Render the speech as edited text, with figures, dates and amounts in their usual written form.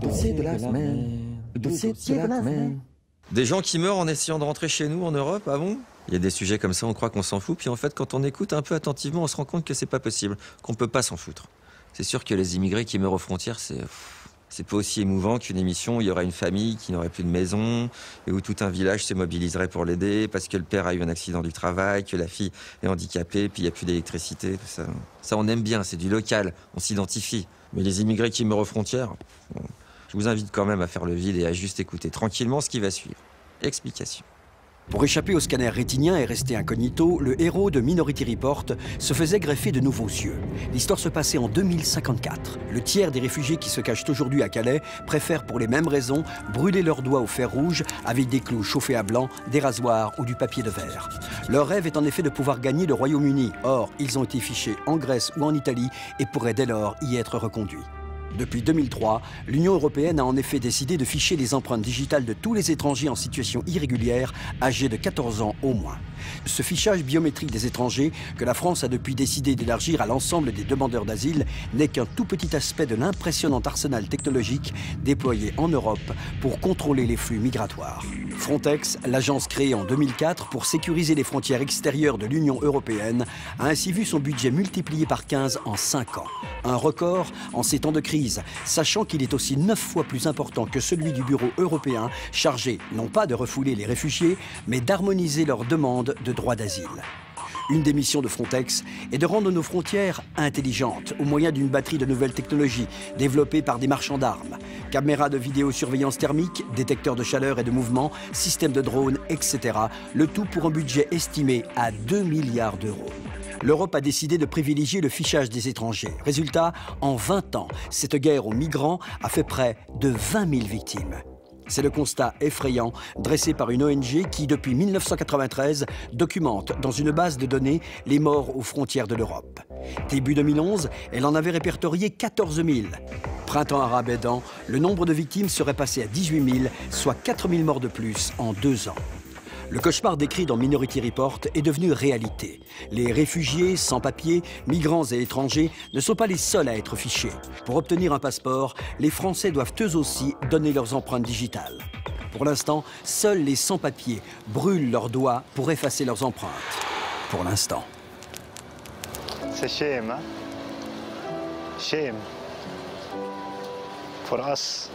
Dossier de la semaine. Dossier de la semaine. Des gens qui meurent en essayant de rentrer chez nous en Europe, ah bon? Il y a des sujets comme ça, on croit qu'on s'en fout, puis en fait, quand on écoute un peu attentivement, on se rend compte que c'est pas possible, qu'on peut pas s'en foutre. C'est sûr que les immigrés qui meurent aux frontières, c'est pas aussi émouvant qu'une émission où il y aurait une famille qui n'aurait plus de maison et où tout un village se mobiliserait pour l'aider parce que le père a eu un accident du travail, que la fille est handicapée, puis il n'y a plus d'électricité, tout ça. Ça, on aime bien, c'est du local, on s'identifie. Mais les immigrés qui meurent aux frontières, bon, je vous invite quand même à faire le vide et à juste écouter tranquillement ce qui va suivre. Explication. Pour échapper au scanner rétinien et rester incognito, le héros de Minority Report se faisait greffer de nouveaux yeux. L'histoire se passait en 2054. Le tiers des réfugiés qui se cachent aujourd'hui à Calais préfèrent pour les mêmes raisons brûler leurs doigts au fer rouge avec des clous chauffés à blanc, des rasoirs ou du papier de verre. Leur rêve est en effet de pouvoir gagner le Royaume-Uni. Or, ils ont été fichés en Grèce ou en Italie et pourraient dès lors y être reconduits. Depuis 2003, l'Union européenne a en effet décidé de ficher les empreintes digitales de tous les étrangers en situation irrégulière, âgés de 14 ans au moins. Ce fichage biométrique des étrangers, que la France a depuis décidé d'élargir à l'ensemble des demandeurs d'asile, n'est qu'un tout petit aspect de l'impressionnant arsenal technologique déployé en Europe pour contrôler les flux migratoires. Frontex, l'agence créée en 2004 pour sécuriser les frontières extérieures de l'Union européenne, a ainsi vu son budget multiplié par 15 en 5 ans. Un record en ces temps de crise, sachant qu'il est aussi 9 fois plus important que celui du Bureau européen, chargé non pas de refouler les réfugiés, mais d'harmoniser leurs demandes de droit d'asile. Une des missions de Frontex est de rendre nos frontières intelligentes au moyen d'une batterie de nouvelles technologies développées par des marchands d'armes. Caméras de vidéosurveillance thermique, détecteurs de chaleur et de mouvement, systèmes de drones, etc. Le tout pour un budget estimé à 2 milliards d'euros. L'Europe a décidé de privilégier le fichage des étrangers. Résultat, en 20 ans, cette guerre aux migrants a fait près de 20 000 victimes. C'est le constat effrayant dressé par une ONG qui, depuis 1993, documente dans une base de données les morts aux frontières de l'Europe. Début 2011, elle en avait répertorié 14 000. Printemps arabe aidant, le nombre de victimes serait passé à 18 000, soit 4 000 morts de plus en 2 ans. Le cauchemar décrit dans Minority Report est devenu réalité. Les réfugiés, sans-papiers, migrants et étrangers ne sont pas les seuls à être fichés. Pour obtenir un passeport, les Français doivent eux aussi donner leurs empreintes digitales. Pour l'instant, seuls les sans-papiers brûlent leurs doigts pour effacer leurs empreintes. Pour l'instant. C'est shame, hein? Shame. For us.